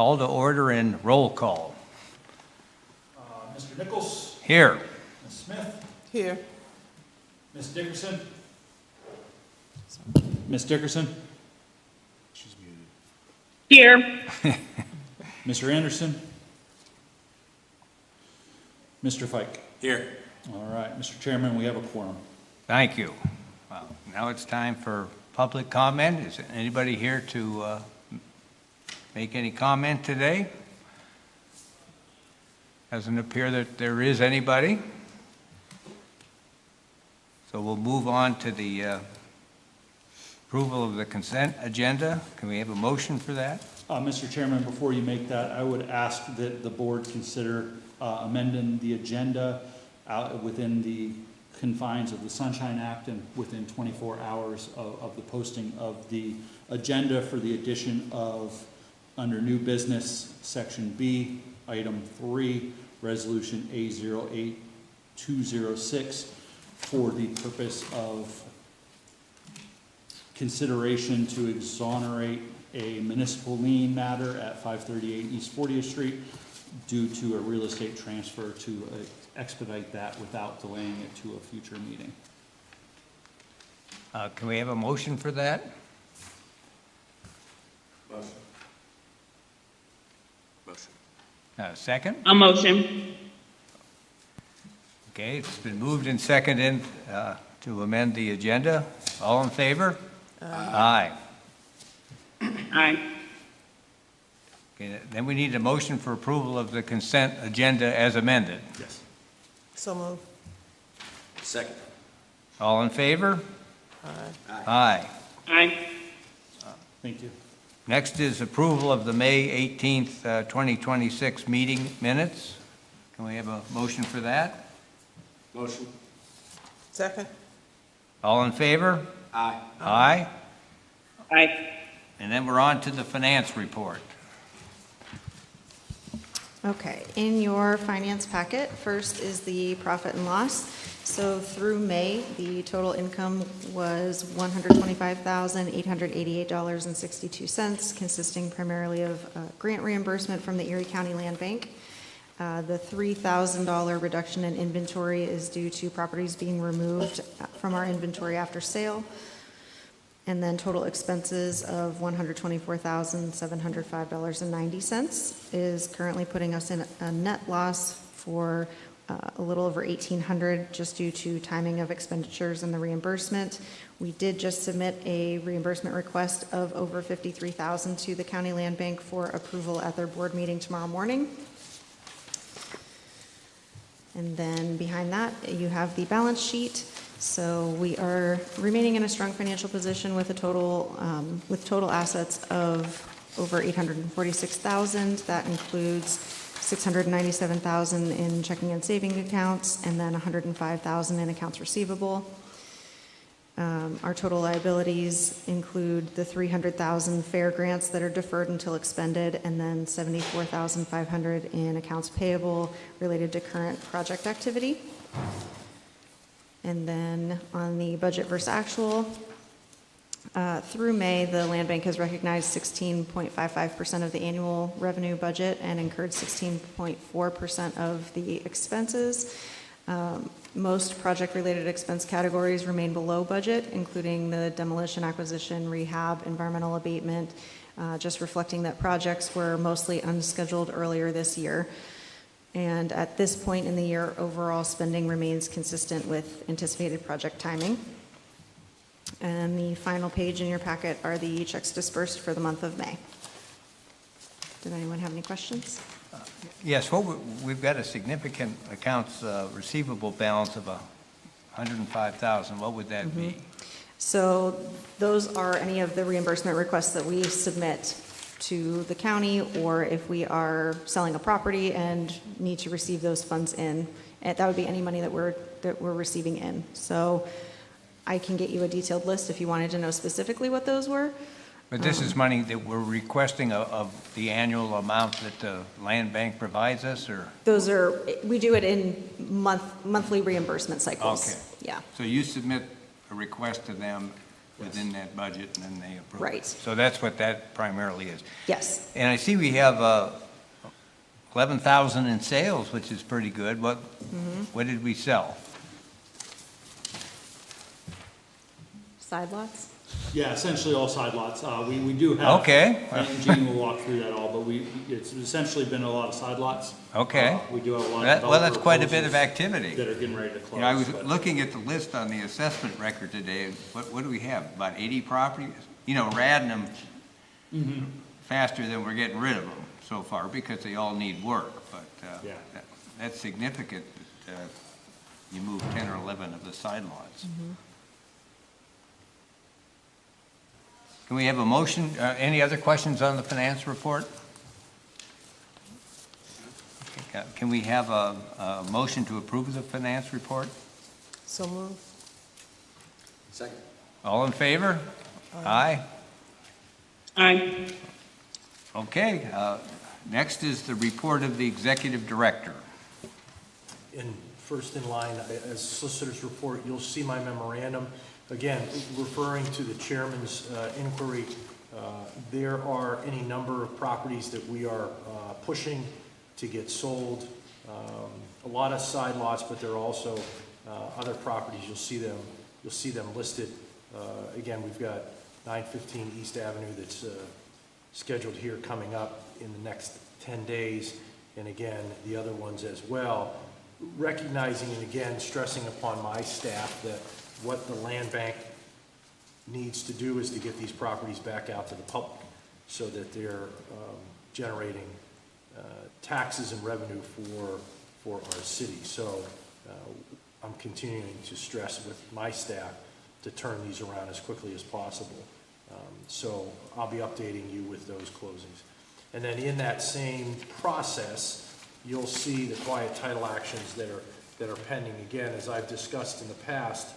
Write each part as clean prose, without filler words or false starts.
Call to order and roll call. Mr. Nichols, Here. Ms. Smith, Here. Ms. Dickerson. Ms. Dickerson, She's muted. Here. Mr. Anderson, Mr. Fike. Here. All right, Mr. Chairman, we have a quorum. Thank you. Well, now it's time for public comment. Is anybody here to make any comment today? Doesn't appear that there is anybody. So we'll move on to the approval of the consent agenda. Can we have a motion for that? Mr. Chairman, before you make that, I would ask that the board consider amending the agenda within the confines of the Sunshine Act and within 24 hours of the posting of the agenda for the addition of, under new business, section B, item 3, resolution A08206, for the purpose of consideration to exonerate a municipal lien matter at 538 East 40th Street due to a real estate transfer to expedite that without delaying it to a future meeting. Can we have a motion for that? Motion. Motion. Second? A motion. Okay, it's been moved and seconded to amend the agenda. All in favor? Aye. Aye. Okay, then we need a motion for approval of the consent agenda as amended. Yes. So moved. Second. All in favor? Aye. Aye. Aye. Thank you. Next is approval of the May 18th, 2026 meeting minutes. Can we have a motion for that? Motion. Second. All in favor? Aye. Aye. Aye. And then we're on to the finance report. Okay, in your finance packet, first is the profit and loss. So through May, the total income was $125,888.62, consisting primarily of grant reimbursement from the Erie County Land Bank. The $3,000 reduction in inventory is due to properties being removed from our inventory after sale. And then total expenses of $124,705.90 is currently putting us in a net loss for a little over $1,800 just due to timing of expenditures and the reimbursement. We did just submit a reimbursement request of over $53,000 to the County Land Bank for approval at their board meeting tomorrow morning. And then behind that, you have the balance sheet. So we are remaining in a strong financial position with a total assets of over $846,000. That includes $697,000 in checking and saving accounts, and then $105,000 in accounts receivable. Our total liabilities include the $300,000 fair grants that are deferred until expended, and then $74,500 in accounts payable related to current project activity. And then on the budget versus actual, through May, the Land Bank has recognized 16.55% of the annual revenue budget and incurred 16.4% of the expenses. Most project-related expense categories remain below budget, including the demolition, acquisition, rehab, environmental abatement, just reflecting that projects were mostly unscheduled earlier this year. And at this point in the year, overall spending remains consistent with anticipated project timing. And the final page in your packet are the checks dispersed for the month of May. Did anyone have any questions? Yes, we've got a significant accounts receivable balance of $105,000. What would that be? So those are any of the reimbursement requests that we submit to the county, or if we are selling a property and need to receive those funds in, that would be any money that we're receiving in. So I can get you a detailed list if you wanted to know specifically what those were. But this is money that we're requesting of the annual amount that the land bank provides us, or? Those are, we do it in monthly reimbursement cycles. Okay. Yeah. So you submit a request to them, within that budget, and then they approve it. Right. So that's what that primarily is. Yes. And I see we have 11,000 in sales, which is pretty good. What did we sell? Side lots? Yeah, essentially all side lots. We do have. Okay. And Gene will walk through that all, but it's essentially been a lot of side lots. Okay. We do have a lot of. Well, that's developer quite a bit of proposals activity. that are getting ready to close. You know, I was but- looking at the list on the assessment record today. What do we have? About 80 properties? You know, we're adding them faster than we're getting rid of them so far because they all need work. But Yeah. that's significant that you move 10 or 11 of the side lots. Can we have a motion? Any other questions on the finance report? Can we have a motion to approve the finance report? So move. Second. All in favor? Aye. Aye. Okay, next is the report of the executive director. First in line, as solicitor's report, you'll see my memorandum. Again, referring to the chairman's inquiry, there are any number of properties that we are pushing to get sold. A lot of side lots, but there are also other properties. You'll see them listed. Again, we've got 915 East Avenue that's scheduled here coming up in the next 10 days, and again, the other ones as well. Recognizing and again, stressing upon my staff that what the land bank needs to do is to get these properties back out to the public so that they're generating taxes and revenue for our city. So I'm continuing to stress with my staff to turn these around as quickly as possible. So I'll be updating you with those closings. And then in that same process, you'll see the quiet title actions that are pending. Again, as I've discussed in the past,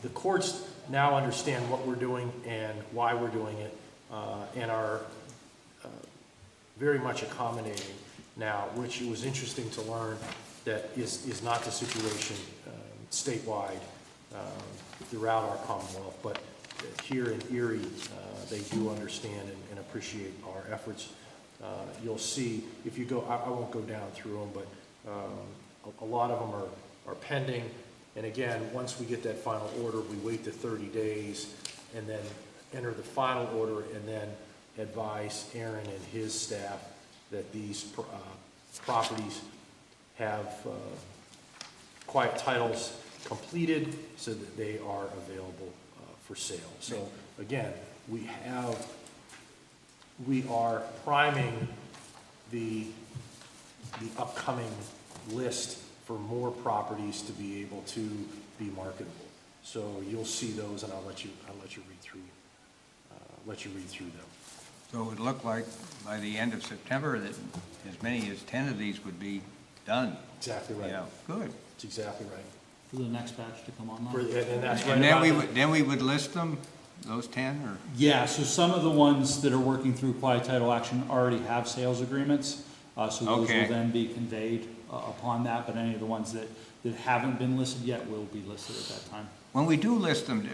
the courts now understand what we're doing and why we're doing it, and are very much accommodating now, which it was interesting to learn that is not the situation statewide throughout our Commonwealth, but here in Erie, they do understand and appreciate our efforts. You'll see, if you go, I won't go down through them, but a lot of them are pending. And again, once we get that final order, we wait the 30 days and then enter the final order and then advise Aaron and his staff that these properties have quiet titles completed so that they are available for sale. So again, we are priming the upcoming list for more properties to be able to be marketable. So you'll see those, and I'll let you read through them. So it would look like by the end of September that as many as 10 of these would be done. Exactly right. Yeah, good. That's exactly right. For the next batch to come online. And that's right And then about we would list them, those 10, or? Yeah, so some of the ones that are working through quiet title action already have sales agreements, so those Okay. will then be conveyed upon that, but any of the ones that haven't been listed yet will be listed at that time. When we do list them,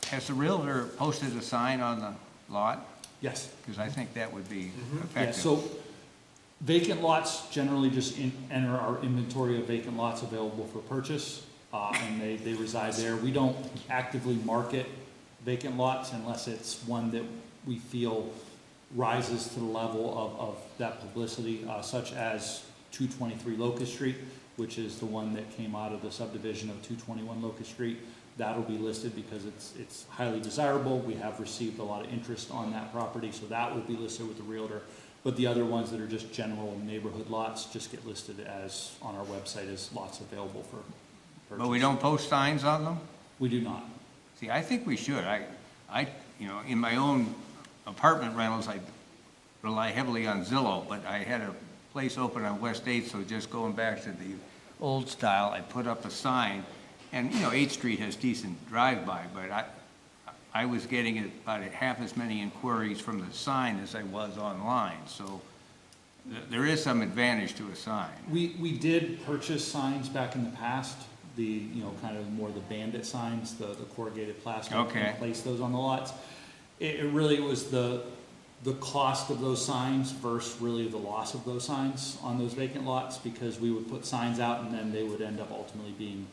has the realtor posted a sign on the lot? Yes. Because I think that would be Yeah, effective. so vacant lots generally just enter our inventory of vacant lots available for purchase, and they reside there. We don't actively market vacant lots unless it's one that we feel rises to the level of that publicity, such as 223 Locust Street, which is the one that came out of the subdivision of 221 Locust Street. That'll be listed because it's highly desirable. We have received a lot of interest on that property, so that will be listed with the realtor. But the other ones that are just general neighborhood lots just get listed as, on our website, as lots available for purchase. But we don't post signs on them? We do not. See, I think we should. You know, in my own apartment rentals, I rely heavily on Zillow, but I had a place open on West 8th, so just going back to the old style, I put up a sign, and, you know, 8th Street has decent drive-by, but I was getting about half as many inquiries from the sign as I was online, so there is some advantage to a sign. We did purchase signs back in the past, the, you know, kind of more the bandit signs, the corrugated plastic. Okay. And place those on the lots. It really was the cost of those signs versus really the loss of those signs on those vacant lots, because we would put signs out and then they would end up ultimately being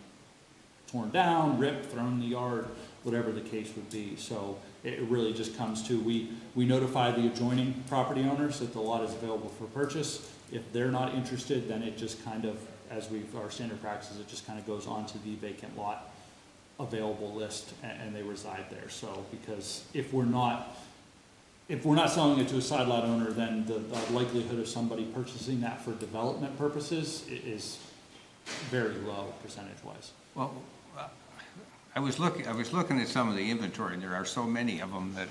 torn down, ripped, thrown in the yard, whatever the case would be. So it really just comes to, we notify the adjoining property owners that the lot is available for purchase. If they're not interested, then it just kind of, as our standard practices, it just kind of goes on to the vacant lot available list, and they reside there. So, because if we're not selling it to a side lot owner, then the likelihood of somebody purchasing that for development purposes is very low percentage-wise. Well, I was looking at some of the inventory, and there are so many of them that,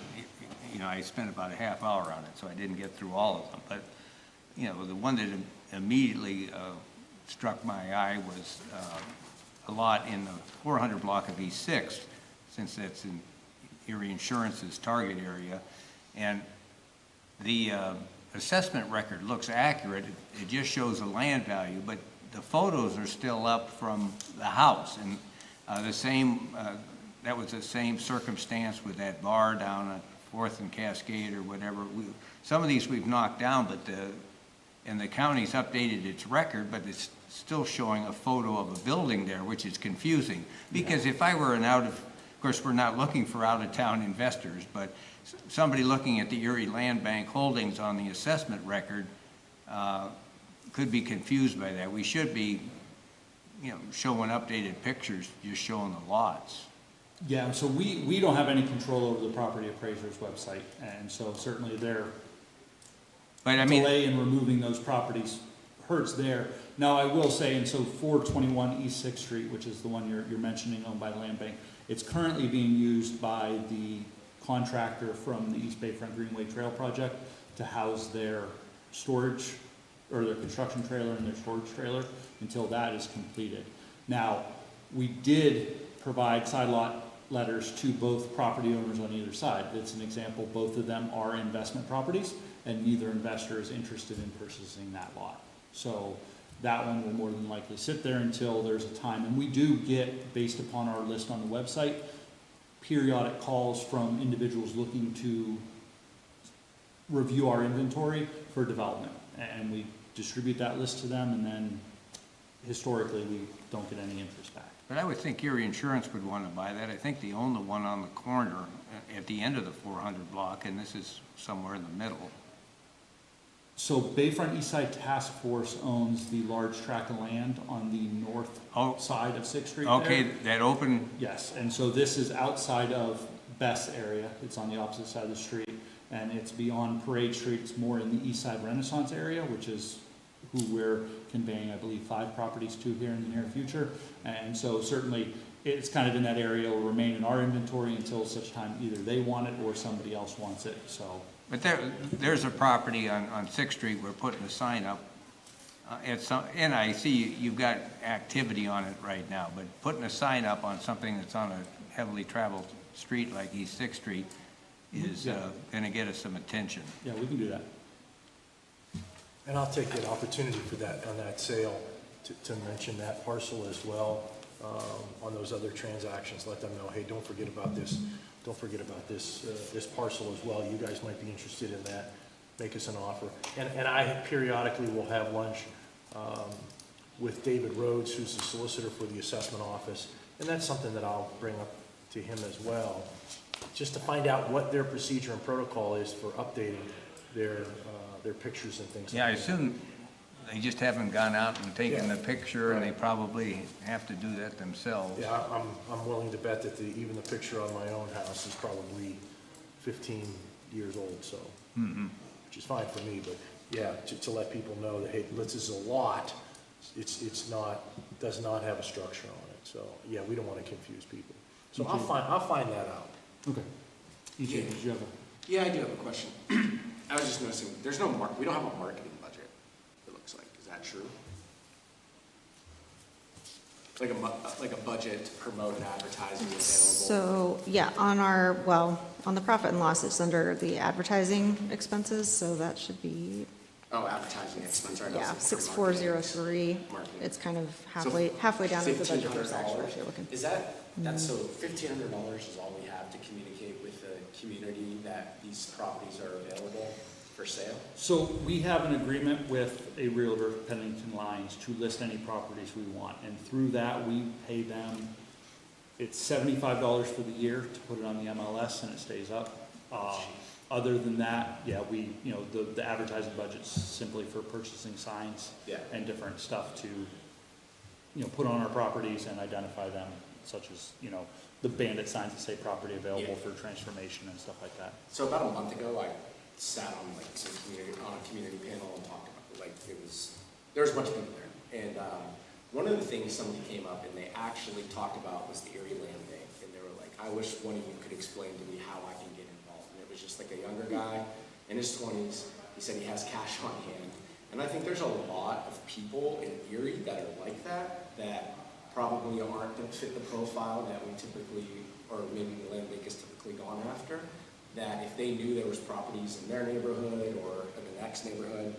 you know, I spent about a half hour on it, so I didn't get through all of them. But, you know, the one that immediately struck my eye was a lot in the 400 block of East 6th, since that's in Erie Insurance's target area. And the assessment record looks accurate. It just shows the land value, but the photos are still up from the house. And that was the same circumstance with that bar down at 4th and Cascade or whatever. Some of these we've knocked down, and the county's updated its record, but it's still showing a photo of a building there, which is confusing. Because if I were of course, we're not looking for out-of-town investors, but somebody looking at the Erie Land Bank holdings on the assessment record could be confused by that. We should be, you know, showing updated pictures, just showing the lots. Yeah, so we don't have any control over the property appraiser's website, and so certainly their But I mean, delay in removing those properties hurts there. Now, I will say, and so 421 East 6th Street, which is the one you're mentioning, owned by the Land Bank, it's currently being used by the contractor from the East Bayfront Greenway Trail project to house their storage, or their construction trailer and their storage trailer, until that is completed. Now, we did provide side lot letters to both property owners on either side. It's an example, both of them are investment properties, and neither investor is interested in purchasing that lot. So that one will more than likely sit there until there's a time. And we do get, based upon our list on the website, periodic calls from individuals looking to review our inventory for development. And we distribute that list to them, and then historically, we don't get any interest back. but I would think Erie Insurance would want to buy that. I think they own the one on the corner at the end of the 400 block, and this is somewhere in the middle. So Bayfront Eastside Task Force owns the large tract of land on the north Oh. side of 6th Street Okay, there. that open, Yes, and so this is outside of Beth's area. It's on the opposite side of the street, and it's beyond Parade Street. It's more in the East Side Renaissance area, which is who we're conveying, I believe, 5 properties to here in the near future. And so certainly, it's kind of in that area. It will remain in our inventory until such time either they want it or somebody else wants it, so. but there's a property on 6th Street, we're putting a sign up. And I see you've got activity on it right now, but putting a sign up on something that's on a heavily traveled street like East 6th Street is Yeah. gonna get us some attention. Yeah, we can do that. And I'll take the opportunity for that, on that sale, to mention that parcel as well, on those other transactions. Let them know, hey, don't forget about this, this parcel as well. You guys might be interested in that. Make us an offer. And I periodically will have lunch with David Rhodes, who's the solicitor for the assessment office. And that's something that I'll bring up to him as well, just to find out what their procedure and protocol is for updating their pictures and things like that. Yeah, I assume they just haven't gone out and taken Yeah. the picture, and they Right. probably have to do that themselves. Yeah, I'm willing to bet that even the picture on my own house is probably 15 years old, so, which is fine for me, but yeah, to let people know that, hey, this is a lot, it's not, does not have a structure on it, so, yeah, we don't want to confuse people. So I'll find that out. Okay. EJ, did you have a? Yeah, I do have a question. I was just noticing, there's no we don't have a marketing budget, it looks like. Is that true? Like a budget to promote advertising available? So, yeah, on the profit and loss, it's under the advertising expenses, so that should be Oh, advertising expense, right? Yeah, For 6403. marketing. It's kind of So halfway down with the budget versus actual, $1,500. if you're looking. Is that's so $1,500 is all we have to communicate with the community that these properties are available for sale? So we have an agreement with a realtor, Pennington Lines, to list any properties we want, and through that, we pay them, it's $75 for the year to put it on the MLS, and it stays up. Other than that, yeah, the advertising budget's simply for purchasing signs Yeah. and different stuff to, put on our properties and identify them, such as, the bandit signs that say property available for transformation and stuff like that. So about a month ago, I sat on like on a community panel and talked about there was a bunch of people there. And one of the things somebody came up and they actually talked about was the Erie Land Bank. And they were like, I wish one of you could explain to me how I can get involved. And it was just like a younger guy in his 20s. He said he has cash on hand. And I think there's a lot of people in Erie that are like that probably don't fit the profile that we typically, or maybe the land bank is typically gone after, that if they knew there was properties in their neighborhood or in the next neighborhood,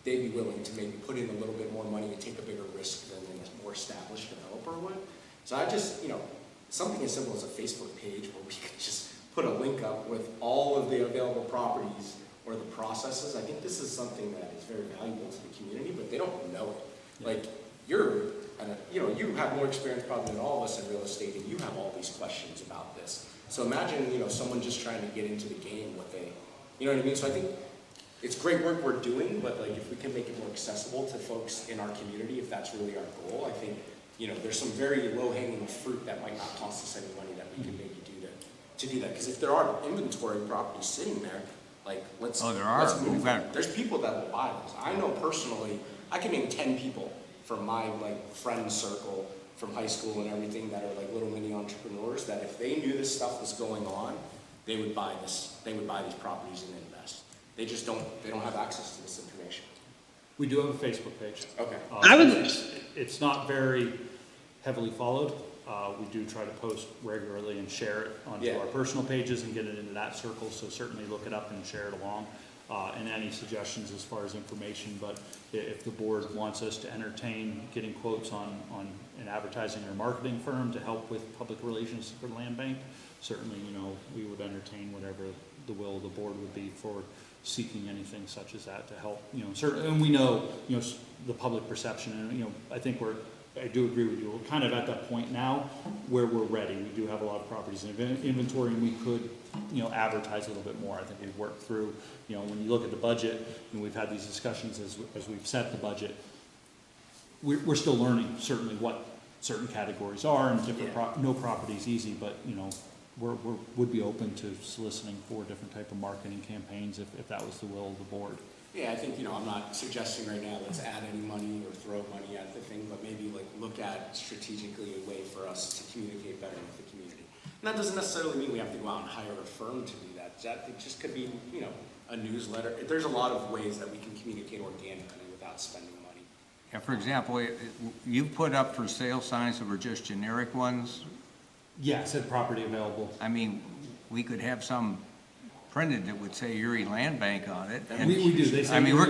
they'd be willing to maybe put in a little bit more money and take a bigger risk than a more established developer would. So I just, something as simple as a Facebook page where we could just put a link up with all of the available properties or the processes. I think this is something that is very valuable to the community, but they don't know it. Like, you have more experience probably than all of us in real estate, and you have all these questions about this. So imagine, someone just trying to get into the game, you know what I mean? So I think it's great work we're doing, but like if we can make it more accessible to folks in our community, if that's really our goal, I think, there's some very low-hanging fruit that might not cost us any money that we can maybe do to do that. Because if there are inventory properties sitting there, like let's move them. There's people that will buy those. I know personally, I can name 10 people from my friend circle from high school and everything that are like little mini entrepreneurs that if they knew this stuff was going on, they would buy this. They would buy these properties and invest. They just don't have access to this information. We do have a Facebook page. Okay. It's not very heavily followed. We do try to post regularly and share it onto our personal pages and get it into that circle, so certainly look it up and share it along. And any suggestions as far as information, but if the board wants us to entertain getting quotes on an advertising or marketing firm to help with public relations for the land bank, certainly, we would entertain whatever the will of the board would be for seeking anything such as that to help, certainly, and we know, the public perception, and, I do agree with you, we're kind of at that point now where we're ready. We do have a lot of properties in inventory, and we could, advertise a little bit more. I think we've worked through, when you look at the budget, and we've had these discussions as we've set the budget, we're still learning certainly what certain categories are, and different no property is easy, but, would be open to soliciting for different type of marketing campaigns if that was the will of the board. Yeah, I think, I'm not suggesting right now let's add any money or throw money at the thing, but maybe look at strategically a way for us to communicate better with the community. And that doesn't necessarily mean we have to go out and hire a firm to do that. It just could be, a newsletter. There's a lot of ways that we can communicate organically without spending money. Yeah, for example, you put up for sale signs that were just generic ones. Yeah, it said property available. I mean, we could have some printed that would say Erie Land Bank on it. And We do. They say I mean, Erie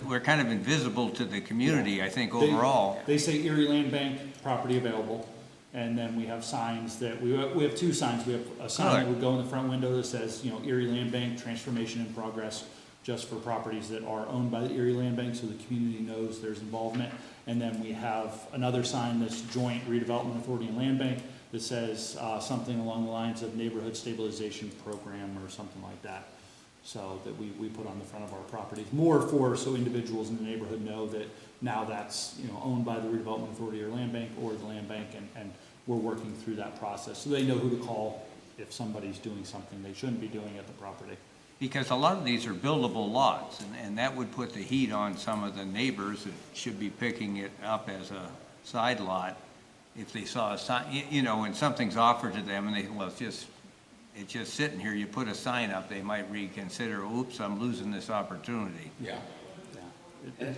we're kind of invisible to the community, I think, overall. They say Erie Land Bank, property available, and then we have signs that, we have two signs. We have a sign that would go in the front window that says, Erie Land Bank, transformation in progress, just for properties that are owned by the Erie Land Bank, so the community knows there's involvement. And then we have another sign that's joint redevelopment authority and land bank that says something along the lines of neighborhood stabilization program or something like that. So that we put on the front of our properties, so individuals in the neighborhood know that now that's, owned by the redevelopment authority or land bank or the land bank, and we're working through that process. So they know who to call if somebody's doing something they shouldn't be doing at the property. Because a lot of these are buildable lots, and that would put the heat on some of the neighbors that should be picking it up as a side lot. If they saw a sign, when something's offered to them and it's just sitting here, you put a sign up, they might reconsider, oops, I'm losing this opportunity. Yeah. And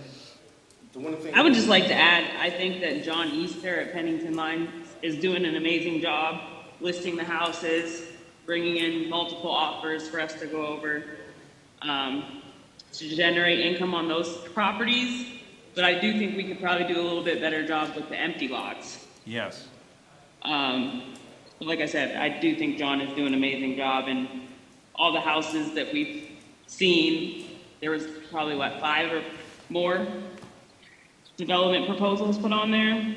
the one thing I would just like to add, I think that John Easter at Pennington Line is doing an amazing job listing the houses, bringing in multiple offers for us to go over. to generate income on those properties, but I do think we could probably do a little bit better job with the empty lots. Yes. But like I said, I do think John is doing an amazing job, and all the houses that we've seen, there was probably, what, 5 or more development proposals put on there.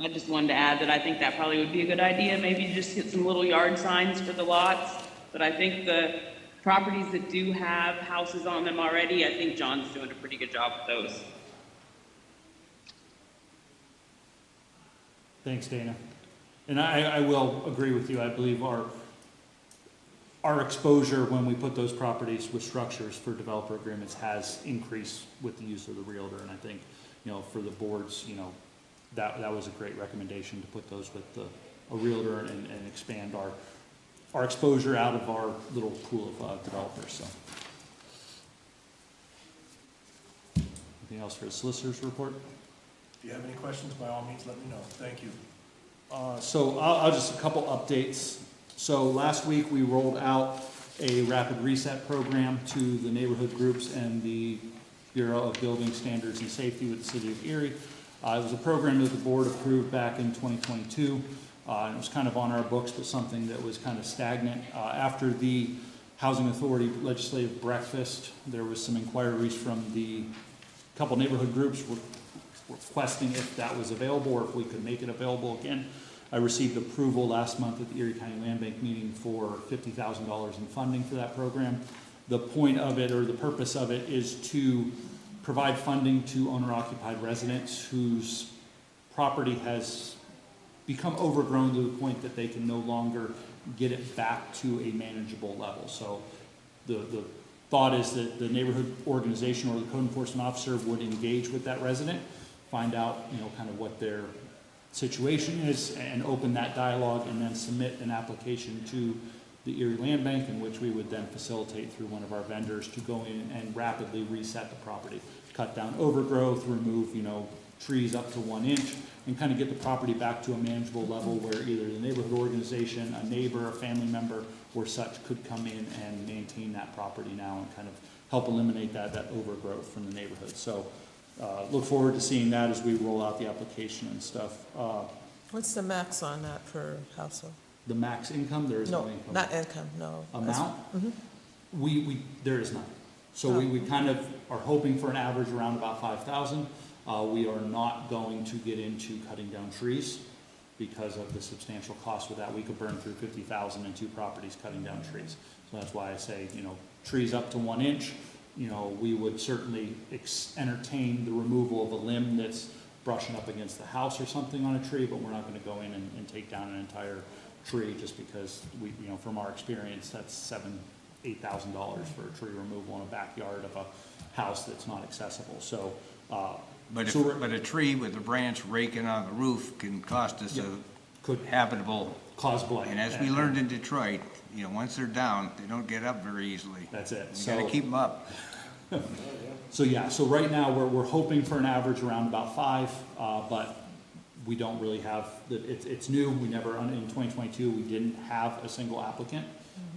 I just wanted to add that I think that probably would be a good idea, maybe just get some little yard signs for the lots. But I think the properties that do have houses on them already, I think John's doing a pretty good job with those. Thanks, Dana. And I will agree with you. I believe our exposure when we put those properties with structures for developer agreements has increased with the use of the realtor. And I think, for the boards, that was a great recommendation to put those with a realtor and expand our exposure out of our little pool of developers, so. Anything else for the solicitor's report? If you have any questions, by all means, let me know. Thank you. So I'll just a couple updates. So last week, we rolled out a rapid reset program to the neighborhood groups and the Bureau of Building Standards and Safety with the City of Erie. It was a program that the board approved back in 2022. And it was kind of on our books, but something that was kind of stagnant. After the Housing Authority legislative breakfast, there was some inquiries from the couple neighborhood groups requesting if that was available or if we could make it available again. I received approval last month at the Erie County Land Bank meeting for $50,000 in funding for that program. The point of it, or the purpose of it, is to provide funding to owner-occupied residents whose property has become overgrown to the point that they can no longer get it back to a manageable level. So the thought is that the neighborhood organization or the code enforcement officer would engage with that resident, find out, kind of what their situation is, and open that dialogue, and then submit an application to the Erie Land Bank, in which we would then facilitate through one of our vendors to go in and rapidly reset the property, cut down overgrowth, remove, trees up to 1 inch, and kind of get the property back to a manageable level where either the neighborhood organization, a neighbor, a family member, or such could come in and maintain that property now and kind of help eliminate that overgrowth from the neighborhood. So look forward to seeing that as we roll out the application and stuff. What's the max on that per household? The max income, there is no No, income. not income, no. Amount? Mhm. There is none. So we kind of are hoping for an average around about 5,000. We are not going to get into cutting down trees because of the substantial cost with that. We could burn through 50,000 in 2 properties cutting down trees. So that's why I say, trees up to 1 inch, we would certainly entertain the removal of a limb that's brushing up against the house or something on a tree, but we're not gonna go in and take down an entire tree just because we, from our experience, that's $8,000 for a tree removal in a backyard of a house that's not accessible. So, But a tree with a branch raking on the roof can cost us could habitable. cause blight. And as we learned in Detroit, once they're down, they don't get up very easily. That's it. You gotta keep them up. So right now, we're hoping for an average around about 5, but we don't really have, it's new, in 2022, we didn't have a single applicant.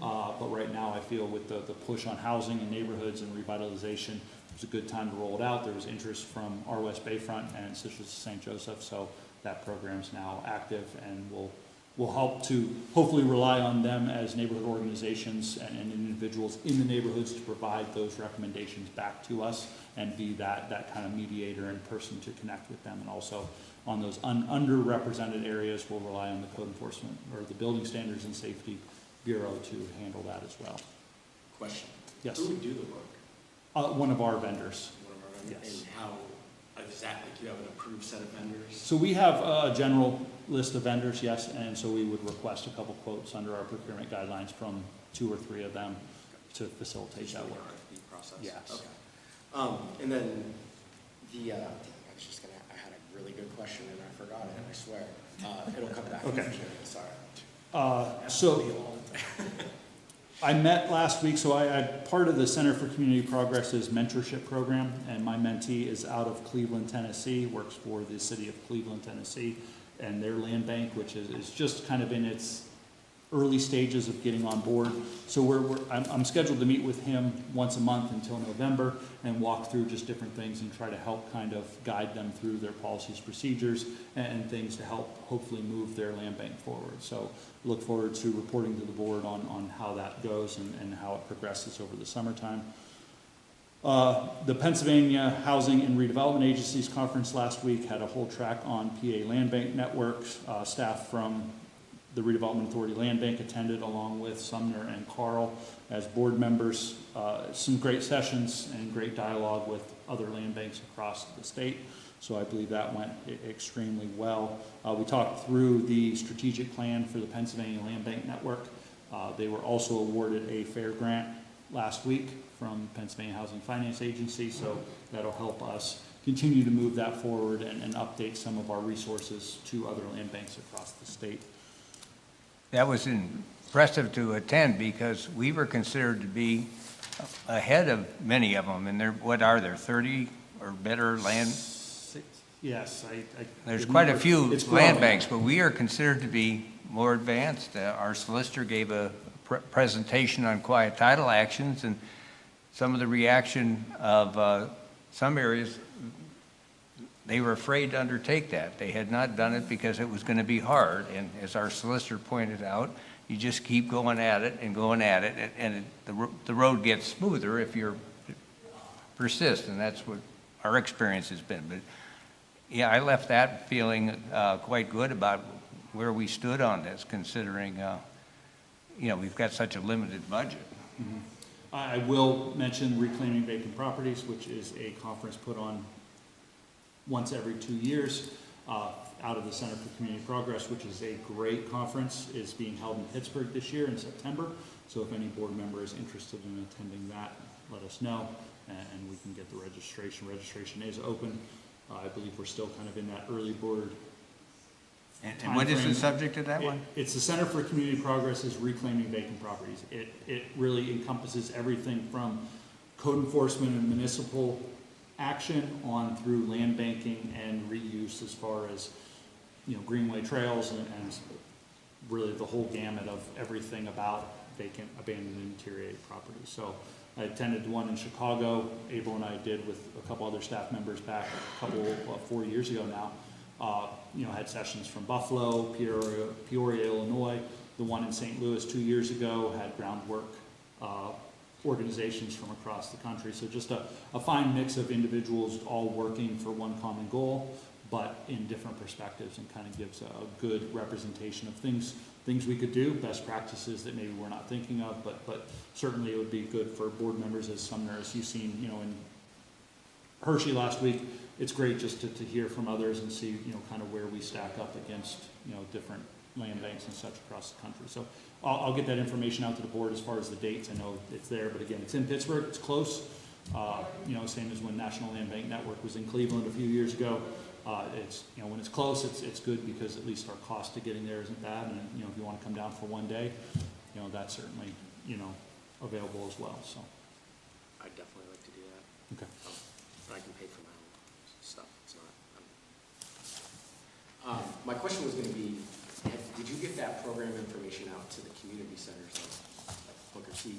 But right now, I feel with the push on housing and neighborhoods and revitalization, it's a good time to roll it out. There was interest from our West Bayfront and Sisters of St. Joseph, so that program's now active, and we'll help to hopefully rely on them as neighborhood organizations and individuals in the neighborhoods to provide those recommendations back to us and be that kind of mediator and person to connect with them. And also on those underrepresented areas, we'll rely on the code enforcement or the Building Standards and Safety Bureau to handle that as well. Question. Yes. Who would do the work? One of our vendors. One of our vendors? Yes. And how exactly, do you have an approved set of vendors? So we have a general list of vendors, yes, and so we would request a couple quotes under our procurement guidelines from 2 or 3 of them to facilitate Just that like work. RFP process? Yes. Okay. And then I had a really good question and I forgot it, I swear. It'll come back. Okay. Sorry. So I met last week, so I part of the Center for Community Progress's mentorship program, and my mentee is out of Cleveland, Tennessee, works for the city of Cleveland, Tennessee, and their land bank, which is just kind of in its early stages of getting on board. So I'm scheduled to meet with him once a month until November and walk through just different things and try to help kind of guide them through their policies, procedures, and things to help hopefully move their land bank forward. So look forward to reporting to the board on how that goes and how it progresses over the summertime. The Pennsylvania Housing and Redevelopment Agencies Conference last week had a whole track on PA Land Bank networks. Staff from the Redevelopment Authority Land Bank attended along with Sumner and Carl as board members. Some great sessions and great dialogue with other land banks across the state. So I believe that went extremely well. We talked through the strategic plan for the Pennsylvania Land Bank Network. They were also awarded a fair grant last week from Pennsylvania Housing Finance Agency, so that'll help us continue to move that forward and update some of our resources to other land banks across the state. That was impressive to attend because we were considered to be ahead of many of them. And what are there, 30 or better land? Yes, There's quite a few it's land growing. banks, but we are considered to be more advanced. Our solicitor gave a presentation on quiet title actions, and some of the reaction of some areas, they were afraid to undertake that. They had not done it because it was going to be hard. And as our solicitor pointed out, you just keep going at it, and the road gets smoother if you persist, and that's what our experience has been. But yeah, I left that feeling quite good about where we stood on this, considering we've got such a limited budget. Mm-hmm. I will mention Reclaiming Vacant Properties, which is a conference put on once every 2 years out of the Center for Community Progress, which is a great conference. It's being held in Pittsburgh this year in September. So if any board member is interested in attending that, let us know and we can get the registration. Registration is open. I believe we're still kind of in that early board. And what is the subject of that one? It's the Center for Community Progress is Reclaiming Vacant Properties. It really encompasses everything from code enforcement and municipal action on through land banking and reuse as far as, greenway trails and really the whole gamut of everything about vacant, abandoned, and deteriorated properties. So I attended one in Chicago. Abel and I did with a couple other staff members back 4 years ago now. Had sessions from Buffalo, Peoria, Illinois. The one in St. Louis 2 years ago had groundwork organizations from across the country. So just a fine mix of individuals all working for one common goal, but in different perspectives, and kind of gives a good representation of things we could do, best practices that maybe we're not thinking of, but certainly it would be good for board members as Sumner, as you've seen, in Hershey last week. It's great just to hear from others and see, kind of where we stack up against, different land banks and such across the country. So I'll get that information out to the board as far as the dates. I know it's there, but again, it's in Pittsburgh, it's close. Same as when National Land Bank Network was in Cleveland a few years ago. It's, when it's close, it's good because at least our cost to getting there isn't bad. And, if you want to come down for one day, that's certainly, available as well, so. I'd definitely like to do that. Okay. But I can pay for my own stuff. It's not. My question was going to be, did you get that program information out to the community centers, like Booker T,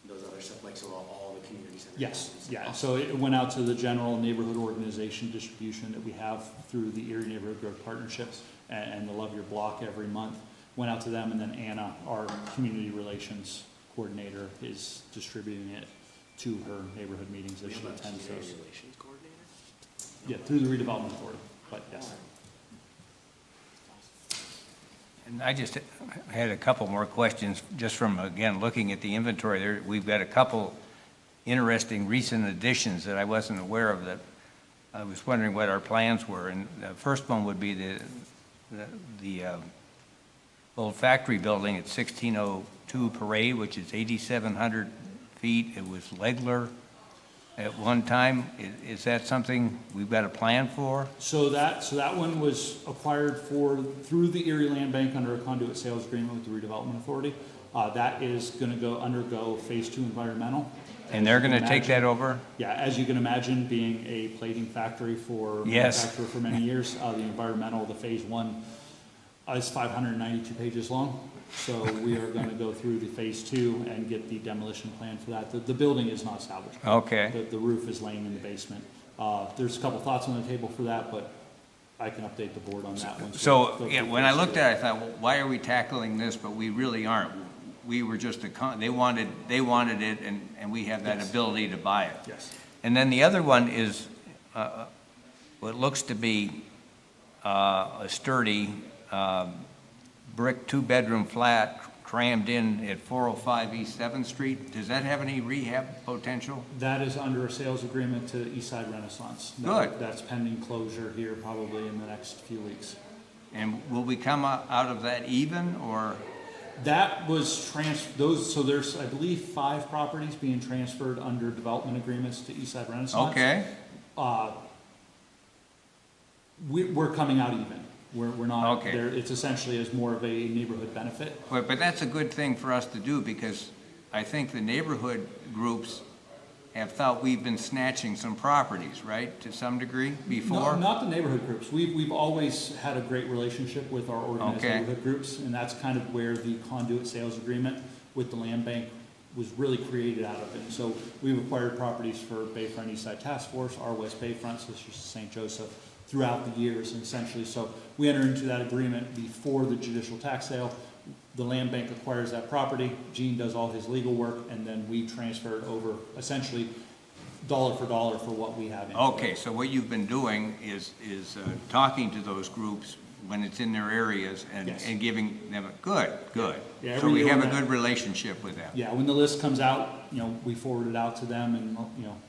those other stuff, like so all the community centers? Yes, yeah. So it went out to the general neighborhood organization distribution that we have through the Erie Neighborhood Growth Partnerships and the Love Your Block every month. Went out to them, and then Anna, our community relations coordinator, is distributing it to her neighborhood meetings as she attends those. Relations coordinator? Yeah, through the redevelopment authority, but yes. And I just had a couple more questions just from, again, looking at the inventory there. We've got a couple interesting recent additions that I wasn't aware of that I was wondering what our plans were. And the first one would be the old factory building at 1602 Parade, which is 8,700 feet. It was Legler at one time. Is that something we've got a plan for? So that one was acquired through the Erie Land Bank under a conduit sales agreement with the Redevelopment Authority. That is going to undergo Phase 2 environmental. And they're going to take that over? Yeah, as you can imagine, being a plating factory Yes. manufacturer for many years, the environmental, the Phase 1 It's 592 pages long, so we are gonna go through the phase 2 and get the demolition plan for that. The building is not salvageable. Okay. The roof is laying in the basement. There's a couple thoughts on the table for that, but I can update the board on that one. So, yeah, when I looked at it, I thought, well, why are we tackling this, but we really aren't. We were just they wanted it, and we have that Yes. ability to buy it. Yes. And then the other one is, what looks to be a sturdy brick two-bedroom flat crammed in at 405 East 7th Street. Does that have any rehab potential? That is under a sales agreement to Eastside Renaissance. Good. That's pending closure here probably in the next few weeks. And will we come out of that even, or? That was so there's, I believe, 5 properties being transferred under development agreements to Eastside Renaissance. Okay, We're coming out even. We're not, Okay. there, it's essentially as more of a neighborhood benefit. but that's a good thing for us to do, because I think the neighborhood groups have thought we've been snatching some properties, right, to some degree, before? No, not the neighborhood groups. We've always had a great relationship with our organized Okay. neighborhood groups, and that's kind of where the conduit sales agreement with the land bank was really created out of it. So we've acquired properties for Bayfront Eastside Task Force, our West Bayfront, so it's just St. Joseph, throughout the years, and essentially. So we enter into that agreement before the judicial tax sale. The land bank acquires that property, Gene does all his legal work, and then we transfer it over, essentially, dollar for dollar for what we have in. Okay, so what you've been doing is talking to those groups when it's in their areas Yes. and giving them good. Yeah, So every we year have a when good relationship with them. Yeah, when the list comes out, we forward it out to them and,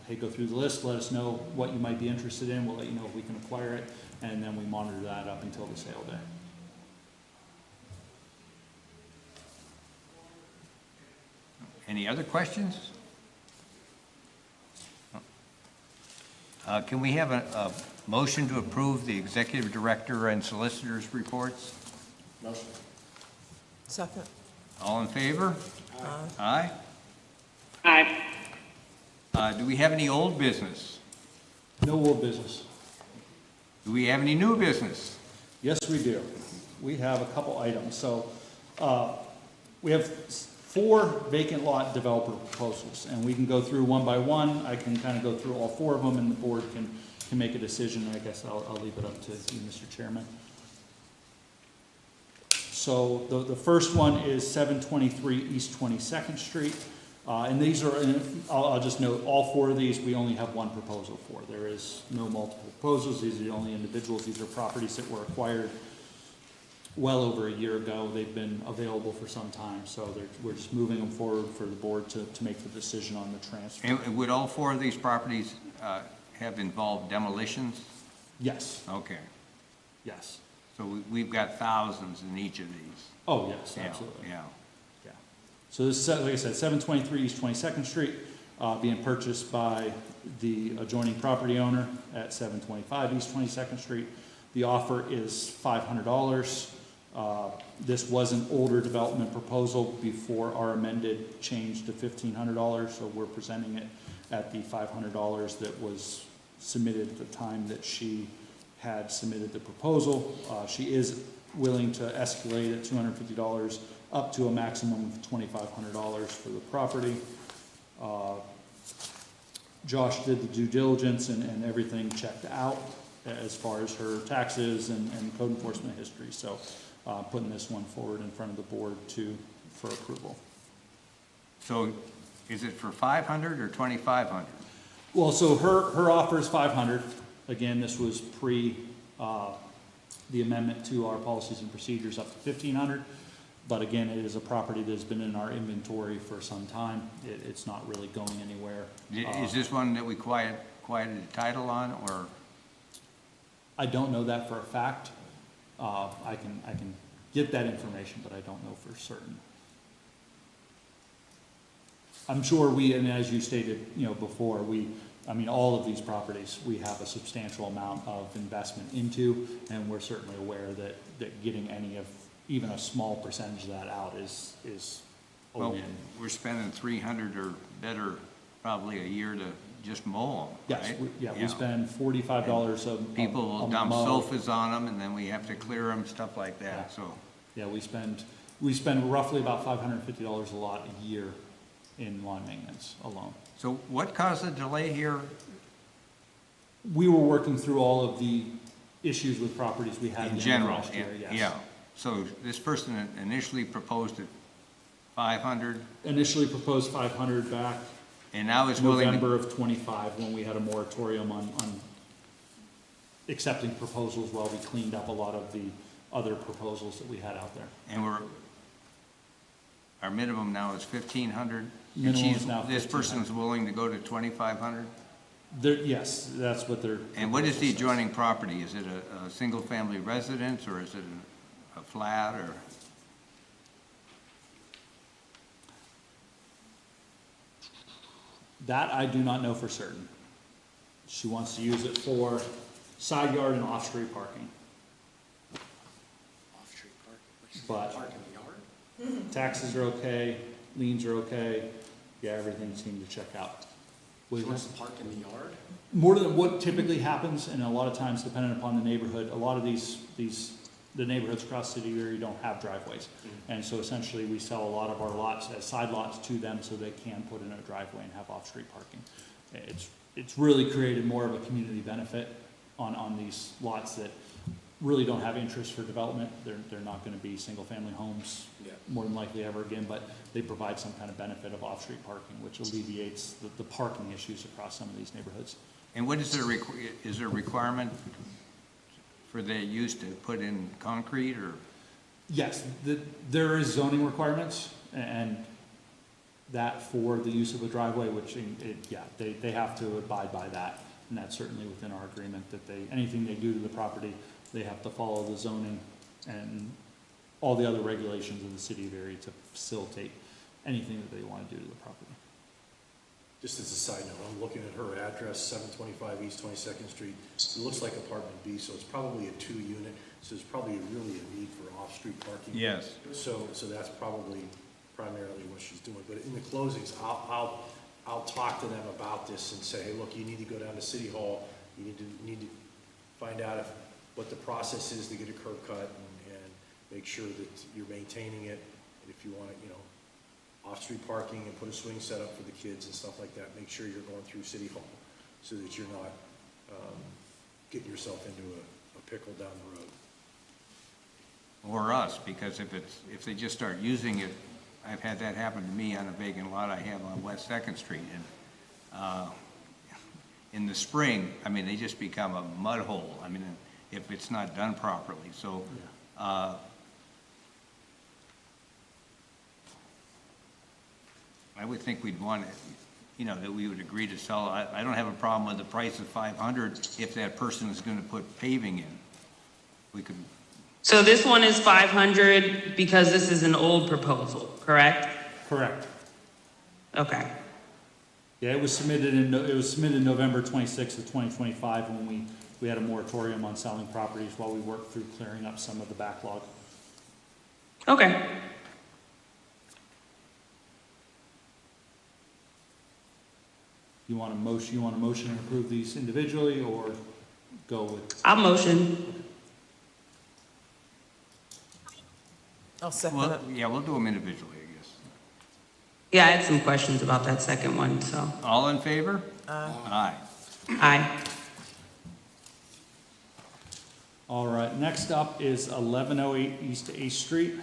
hey, go through the list, let us know what you might be interested in, we'll let you know if we can acquire it, and then we monitor that up until the sale day. Any other questions? Can we have a motion to approve the executive director and solicitor's reports? Motion. Second. All in favor? Aye. Aye. Do we have any old business? No old business. Do we have any new business? Yes, we do. We have a couple items. So, we have 4 vacant lot developer proposals, and we can go through one by one. I can kind of go through all 4 of them, and the board can make a decision. I guess I'll leave it up to you, Mr. Chairman. So the first one is 723 East 22nd Street. And these are, I'll just note, all 4 of these, we only have one proposal for. There is no multiple proposals. These are the only individuals. These are properties that were acquired well over a year ago. They've been available for some time, so we're just moving them forward for the board to make the decision on the transfer. And would all 4 of these properties have involved demolitions? Yes, Okay, yes. so we've got thousands in each of these. Oh, yes, Yeah, absolutely. Yeah. Yeah. So this is, like I said, 723 East 22nd Street, being purchased by the adjoining property owner at 725 East 22nd Street. The offer is $500. This was an older development proposal before our amended change to $1,500, so we're presenting it at the $500 that was submitted at the time that she had submitted the proposal. She is willing to escalate at $250 up to a maximum of $2,500 for the property. Josh did the due diligence and everything checked out as far as her taxes and code enforcement history. So putting this one forward in front of the board for approval. So is it for 500 or 2,500? Well, so her offer is 500. Again, this was pre the amendment to our policies and procedures up to 1,500. But again, it is a property that's been in our inventory for some time. It's not really going anywhere. Is this one that we quieted the title on, or? I don't know that for a fact. I can get that information, but I don't know for certain. I'm sure and as you stated, before, all of these properties, we have a substantial amount of investment into, and we're certainly aware that getting any of, even a small percentage of that out is a Well, win. we're spending 300 or better probably a year to just mow them, Yes, right? we spend $45 a People will a dump mow. sofas on them, and then we have to clear them, stuff like Yeah. that, so. Yeah, we spend roughly about $550 a lot a year in lawn maintenance alone. So what caused the delay here? We were working through all of the issues with properties we had In at the end of general, last year, yes. yeah. So this person initially proposed at 500, Initially proposed 500 back and now is willing to, November of '25, when we had a moratorium on accepting proposals while we cleaned up a lot of the other proposals that we had out there. and our minimum now is 1,500? And Minimum is now this 1,500. person's willing to go to 2,500? Yes, that's what they're. And what is the adjoining property? Is it a single-family residence, or is it a flat, or? That I do not know for certain. She wants to use it for side yard and off-street parking. Off-street parking. But- Park in the yard? Taxes are okay, liens are okay, yeah, everything seemed to check out. What She is wants that? to park in the yard? More than what typically happens, and a lot of times depending upon the neighborhood, a lot of the neighborhoods across the city of Erie don't have driveways. And so essentially, we sell a lot of our lots as side lots to them so they can put in a driveway and have off-street parking. It's really created more of a community benefit on these lots that really don't have interest for development. They're not gonna be single-family homes Yeah. more than likely ever again, but they provide some kind of benefit of off-street parking, which alleviates the parking issues across some of these neighborhoods. And what is is there a requirement for the use to put in concrete, or? Yes, there is zoning requirements and that for the use of a driveway, which, they have to abide by that. And that's certainly within our agreement that anything they do to the property, they have to follow the zoning and all the other regulations of the city of Erie to facilitate anything that they want to do to the property. Just as a side note, I'm looking at her address, 725 East 22nd Street. It looks like apartment B, so it's probably a 2-unit, so there's probably really a need for off-street parking. Yes. So that's probably primarily what she's doing. But in the closings, I'll talk to them about this and say, hey, look, you need to go down to City Hall. You need to find out what the process is to get a curb cut and make sure that you're maintaining it. And if you want to, off-street parking and put a swing set up for the kids and stuff like that, make sure you're going through City Hall so that you're not getting yourself into a pickle down the road. Or us, because if they just start using it, I've had that happen to me on a vacant lot I have on West Second Street, and in the spring, I mean, they just become a mud hole, I mean, if it's not done properly, so, I would think we'd want it, that we would agree to sell. I don't have a problem with the price of 500 if that person is gonna put paving in. We could, So this one is 500 because this is an old proposal, correct? Correct. Okay. Yeah, it was submitted November 26th of 2025 when we had a moratorium on selling properties while we worked through clearing up some of the backlog. Okay. You want a motion to approve these individually or go with? I'll motion. I'll second well, it. yeah, we'll do them individually, I guess. Yeah, I had some questions about that second one, so. All in favor? Aye. Aye. Aye. All right, next up is 1108 East A Street.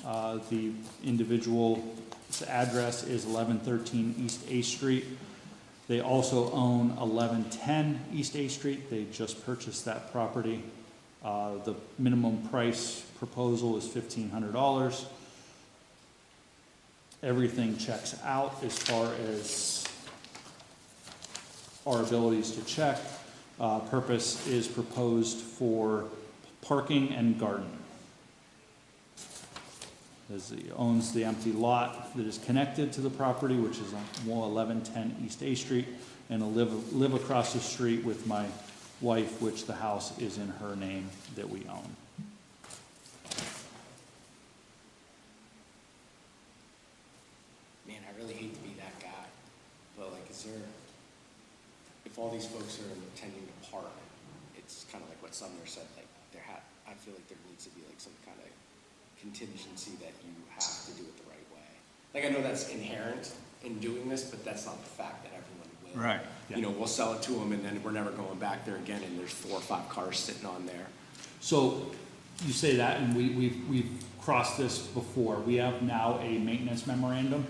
The individual's address is 1113 East A Street. They also own 1110 East A Street. They just purchased that property. The minimum price proposal is $1,500. Everything checks out as far as our abilities to check. Purpose is proposed for parking and garden. As he owns the empty lot that is connected to the property, which is on 1110 East A Street, and I live across the street with my wife, which the house is in her name that we own. Man, I really hate to be that guy, but like, is there if all these folks are intending to park, it's kind of like what Sumner said, like, I feel like there needs to be like some kind of contingency that you have to do it the right way. Like, I know that's inherent in doing this, but that's not the fact that everyone will. Right. You know, we'll sell it to them and then we're never going back there again and there's 4 or 5 cars sitting on there. So you say that, and we've crossed this before. We have now a maintenance memorandum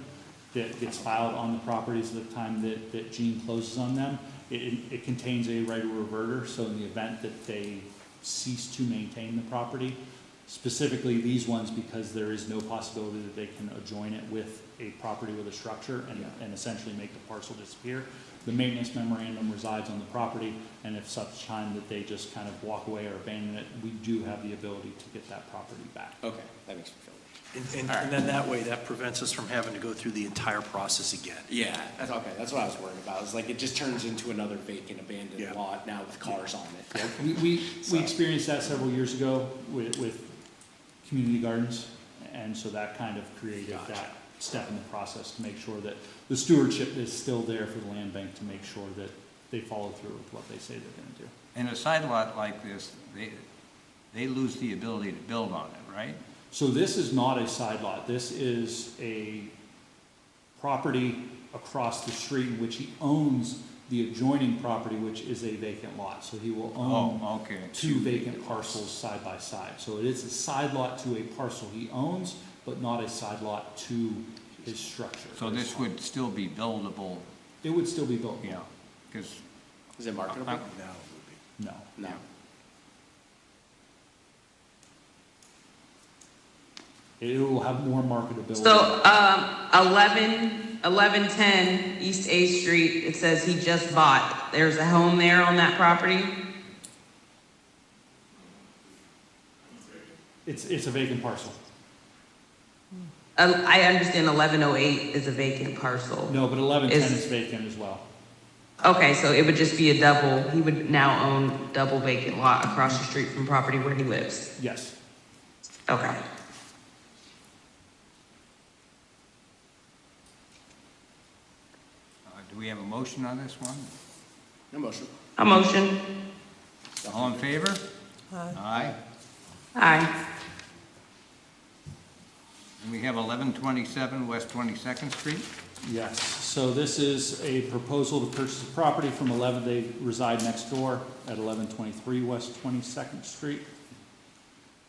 that gets filed on the properties at the time that Gene closes on them. It contains a right of reverter, so in the event that they cease to maintain the property, specifically these ones, because there is no possibility that they can adjoin it with a property with a structure and essentially make the parcel disappear. The maintenance memorandum resides on the property, and if such time that they just kind of walk away or abandon it, we do have the ability to get that property back. Okay, that makes me feel better. And then that way, that prevents us from having to go through the entire process again. Yeah, that's okay. That's what I was worried about. It's like it just turns into another vacant, abandoned Yeah. lot now with cars on it. We experienced that several years ago with community gardens, and so that kind of created Gotcha. that step in the process to make sure that the stewardship is still there for the land bank to make sure that they follow through with what they say they're gonna do. In a side lot like this, they lose the ability to build on it, right? So this is not a side lot, this is a property across the street in which he owns the adjoining property, which is a vacant lot, so he will own Oh, okay. two vacant parcels side by side. So it is a side lot to a parcel he owns, but not a side lot to his structure. So this would still be buildable, It would still be built. yeah, because, Is it marketable? Uh, No. No. It will have more marketability. So, 1110 East A Street, it says he just bought. There's a home there on that property? It's a vacant parcel. I understand 1108 is a vacant parcel. No, but 1110 Is- is vacant as well. Okay, so it would just be a double, he would now own double vacant lot across the street from property where he lives. Yes. Okay. do we have a motion on this one? No motion. A motion? All in favor? Aye. Aye. And we have 1127 West 22nd Street. Yes, so this is a proposal to purchase a property from they reside next door at 1123 West 22nd Street.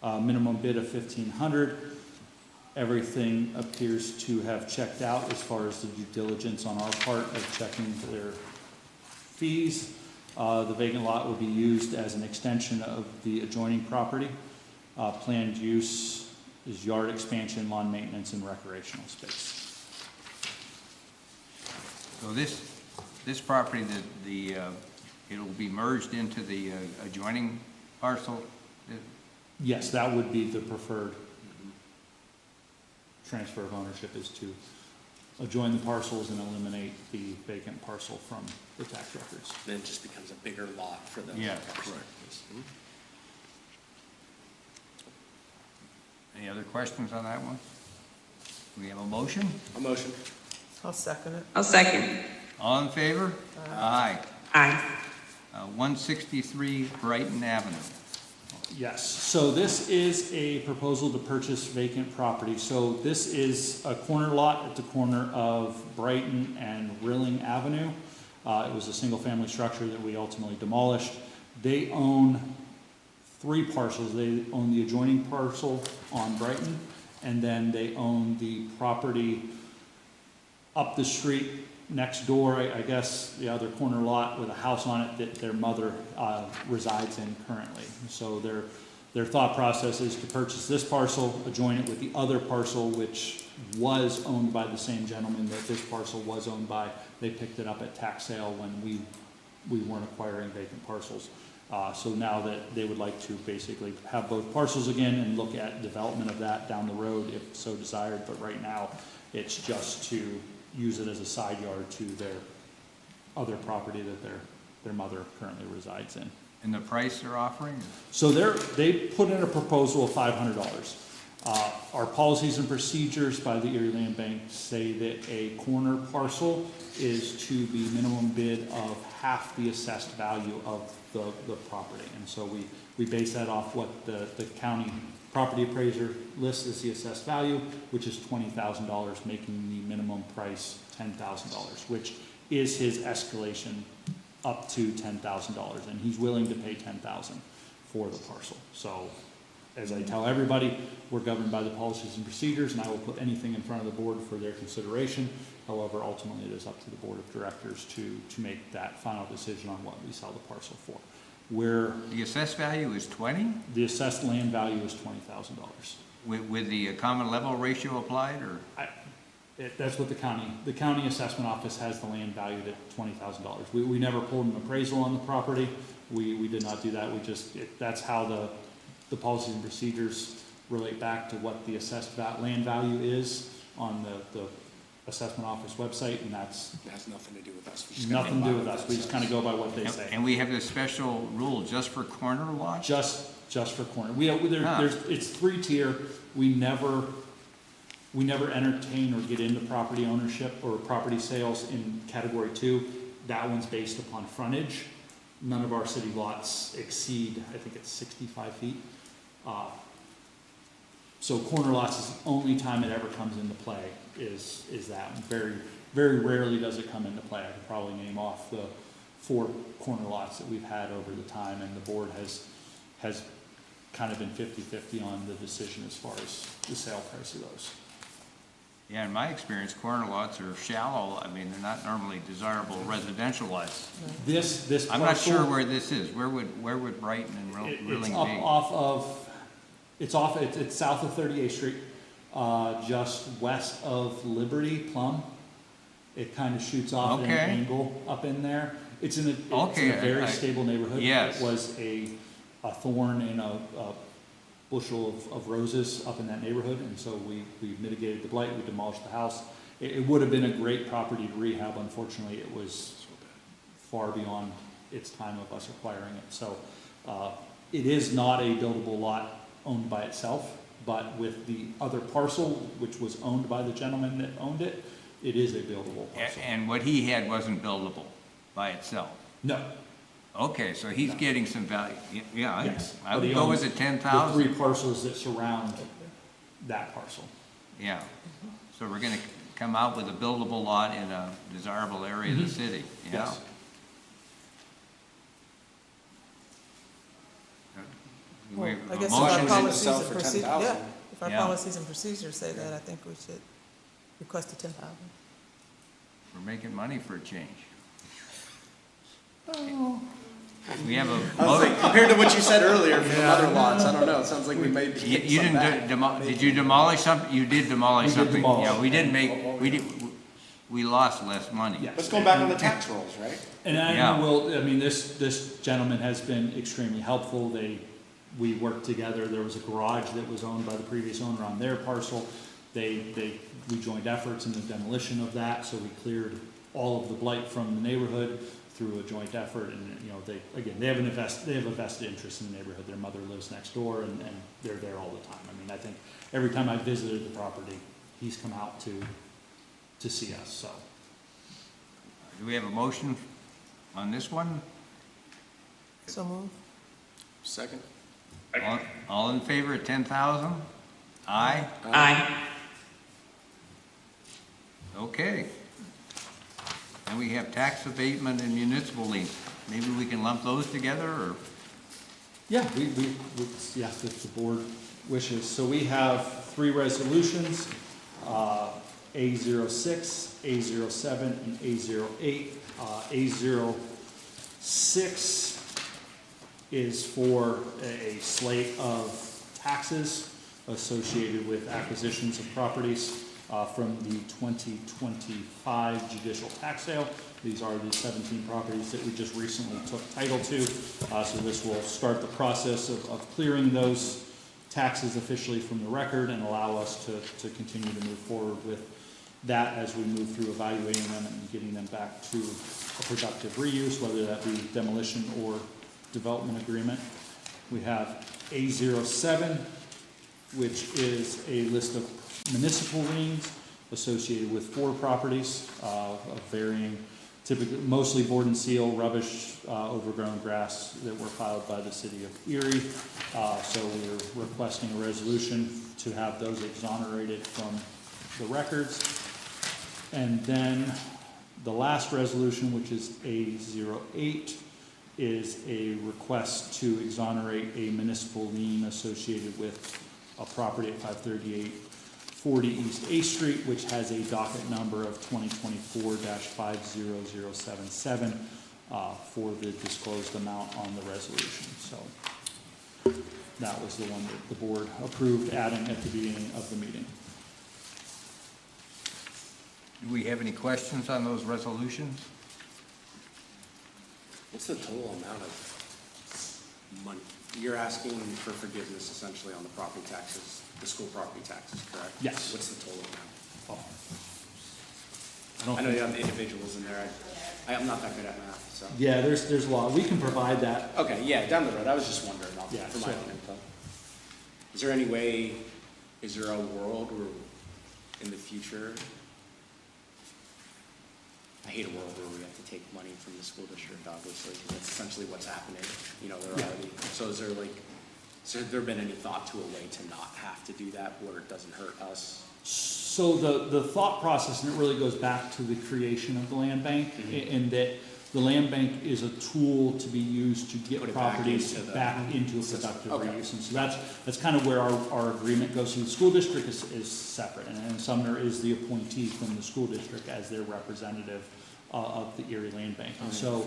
Minimum bid of $1,500. Everything appears to have checked out as far as the due diligence on our part of checking their fees. The vacant lot will be used as an extension of the adjoining property. Planned use is yard expansion, lawn maintenance, and recreational space. So this property, it'll be merged into the adjoining parcel? Yes, that would be the preferred transfer of ownership, is to adjoin the parcels and eliminate the vacant parcel from the tax records. Then it just becomes a bigger lot for them. Yeah, correct. Any other questions on that one? We have a motion? A motion. I'll second it. I'll second. All in favor? Aye. Aye. 163 Brighton Avenue. Yes, so this is a proposal to purchase vacant property. So this is a corner lot at the corner of Brighton and Rilling Avenue. It was a single-family structure that we ultimately demolished. They own 3 parcels. They own the adjoining parcel on Brighton, and then they own the property up the street next door, I guess, the other corner lot with a house on it that their mother resides in currently. So their thought process is to purchase this parcel, adjoin it with the other parcel, which was owned by the same gentleman that this parcel was owned by. They picked it up at tax sale when we weren't acquiring vacant parcels. So now that they would like to basically have both parcels again and look at development of that down the road if so desired, but right now it's just to use it as a side yard to their other property that their mother currently resides in. And the price they're offering? So they put in a proposal of $500. Our policies and procedures by the Erie Land Bank say that a corner parcel is to be minimum bid of half the assessed value of the property. And so we base that off what the county property appraiser lists as the assessed value, which is $20,000, making the minimum price $10,000, which is his escalation up to $10,000, and he's willing to pay $10,000 for the parcel. So, as I tell everybody, we're governed by the policies and procedures, and I will put anything in front of the board for their consideration. However, ultimately, it is up to the board of directors to make that final decision on what we sell the parcel for. Where The assessed value is 20 the assessed land value is $20,000. with the common level ratio applied, or? That's what the county assessment office has the land valued at $20,000. We never pulled an appraisal on the property. We did not do that. We just, that's how the policies and procedures relate back to what the assessed land value is on the assessment office website, and that's It has nothing to do with us. We just gotta nothing to do go with by us. what We it just says. kind of go by what they say. And we have this special rule just for corner lots? Just for corner. Ah. It's 3-tier. We never entertain or get into property ownership or property sales in category 2. That one's based upon frontage. None of our city lots exceed, I think it's 65 feet. So corner lots is the only time it ever comes into play is that. Very, very rarely does it come into play. I could probably name off the 4 corner lots that we've had over the time, and the board has kind of been 50-50 on the decision as far as the sale price of those. Yeah, in my experience, corner lots are shallow. I mean, they're not normally desirable residential lots. This I'm not sure parcel, where this is. Where would Brighton and it's Rilling up be? it's south of 38th Street, just west of Liberty Plum. It kind of shoots off at an Okay. angle up in there. It's in a Okay, very I- stable neighborhood. yes. It was a thorn in a bushel of roses up in that neighborhood, and so we mitigated the blight, we demolished the house. It would have been a great property to rehab. Unfortunately, it was far beyond its time of us acquiring it. So it is not a buildable lot owned by itself, but with the other parcel, which was owned by the gentleman that owned it, it is a buildable parcel. And what he had wasn't buildable by itself. No, Okay, so he's getting some value. Yeah, yes. I but would he go with owns the 10,000. The 3 parcels that surround that parcel. Yeah. So we're gonna come out with a buildable lot in a desirable area of the city, yeah? Yes. We Well, have I a guess if motion our and- policies sell and for procedures, 10,000. yeah, if our Yeah. policies and procedures say that, I think we should request the 10,000. We're making money for a change. We have a, I was like, compared to what you said earlier from other lots, I don't know, it sounds like we may be you getting some back. did you demolish something? You did demolish We did something. demolish. Yeah, we didn't make, we lost less money. Yes. Let's go back on the tax rolls, right? And I Yeah. will, I mean, this gentleman has been extremely helpful. We worked together. There was a garage that was owned by the previous owner on their parcel. We joined efforts in the demolition of that, so we cleared all of the blight from the neighborhood through a joint effort. And, you know, they have a vested interest in the neighborhood. Their mother lives next door, and they're there all the time. I mean, I think every time I visited the property, he's come out to see us, so. Do we have a motion on this one? So move. Second? All in favor of 10,000? Aye? Aye. Okay. And we have tax abatement and municipal lien. Maybe we can lump those together, or? Yeah, yes, if the board wishes. So we have 3 resolutions, A06, A07, and A08. A06 is for a slate of taxes associated with acquisitions of properties from the 2025 judicial tax sale. These are the 17 properties that we just recently took title to. So this will start the process of clearing those taxes officially from the record and allow us to continue to move forward with that as we move through evaluating them and getting them back to a productive reuse, whether that be demolition or development agreement. We have A07, which is a list of municipal liens associated with 4 properties of varying, typically, mostly board and seal, rubbish, overgrown grass that were filed by the city of Erie. So we're requesting a resolution to have those exonerated from the records. And then the last resolution, which is A08, is a request to exonerate a municipal lien associated with a property at 53840 East A Street, which has a docket number of 2024-50077 for the disclosed amount on the resolution. So that was the one that the board approved adding at the beginning of the meeting. Do we have any questions on those resolutions? What's the total amount of money? You're asking for forgiveness essentially on the property taxes, the school property taxes, correct? Yes. What's the total amount? Oh. I know you have individuals in there. I'm not that good at math, so. Yeah, there's a lot. We can provide that. Okay, yeah, down the road. I was just wondering Yeah, for my so- own info. Is there any way, is there a world where in the future, I hate a world where we have to take money from the school district, obviously, because that's essentially what's happening. You know, they're Yeah. already, so is there been any thought to a way to not have to do that where it doesn't hurt us? So the thought process, and it really goes back to the creation of the land bank, in that the land bank is a tool to be used to get Put it back properties into the- back into a system. productive Okay. reuse. And so that's kind of where our agreement goes. So the school district is separate, and Sumner is the appointee from the school district as their representative of the Erie Land Bank. And so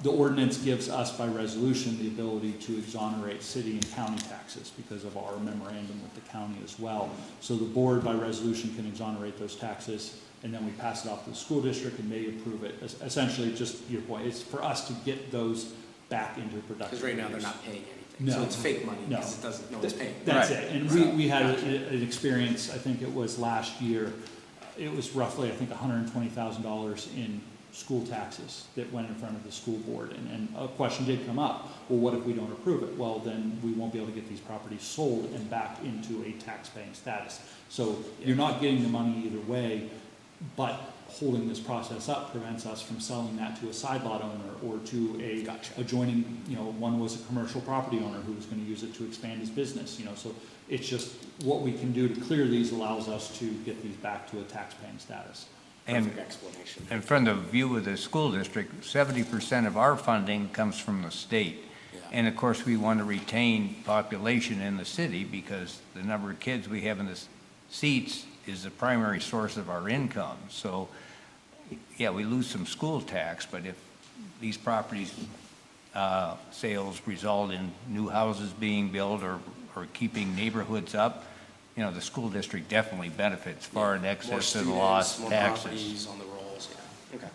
the ordinance gives us by resolution the ability to exonerate city and county taxes because of our memorandum with the county as well. So the board by resolution can exonerate those taxes, and then we pass it off to the school district and they approve it. Essentially, just your point, it's for us to get those back into productive. Because right now they're use. not paying anything. No. So it's fake money No. because it doesn't, no one's paying. That's Right. it, and we had an experience, I think it was last year, it was roughly, I think, $120,000 in school taxes that went in front of the school board, and a question did come up, well, what if we don't approve it? Well, then we won't be able to get these properties sold and back into a tax-paying status. So you're not getting the money either way, but holding this process up prevents us from selling that to a side lot owner or to a Gotcha. adjoining, one was a commercial property owner who was gonna use it to expand his business, so it's just, what we can do to clear these allows us to get these back to a tax-paying status. And, Perfect explanation. and from the view of the school district, 70% of our funding comes from the state. Yeah. And of course, we want to retain population in the city because the number of kids we have in the seats is the primary source of our income. So, yeah, we lose some school tax, but if these properties, sales result in new houses being built or keeping neighborhoods up, the school district definitely benefits far in More excess of the students, lost more taxes. properties on the rolls, yeah. Okay.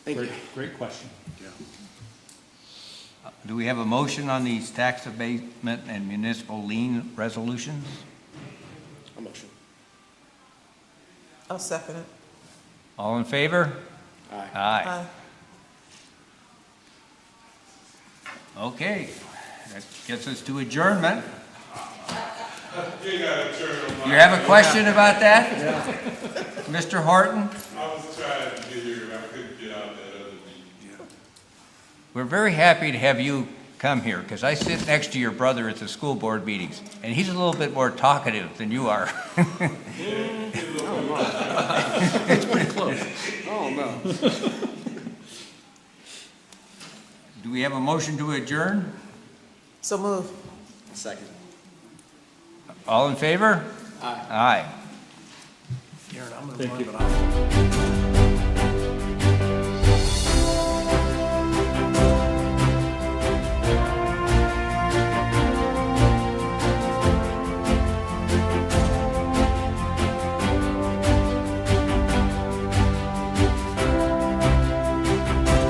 Thank you. Great question. Yeah. Do we have a motion on these tax abatement and municipal lien resolutions? A motion. I'll second it. All in favor? Aye. Aye. Okay, that gets us to adjournment. You have a question about that? Mr. Horton? I was trying to get here, I couldn't get out that other meeting. We're very happy to have you come here, because I sit next to your brother at the school board meetings, and he's a little bit more talkative than you are. It's pretty close. Oh, no. Do we have a motion to adjourn? So move. Second. All in favor? Aye. Aye. Aaron, I'm gonna Thank run, you. but I'll.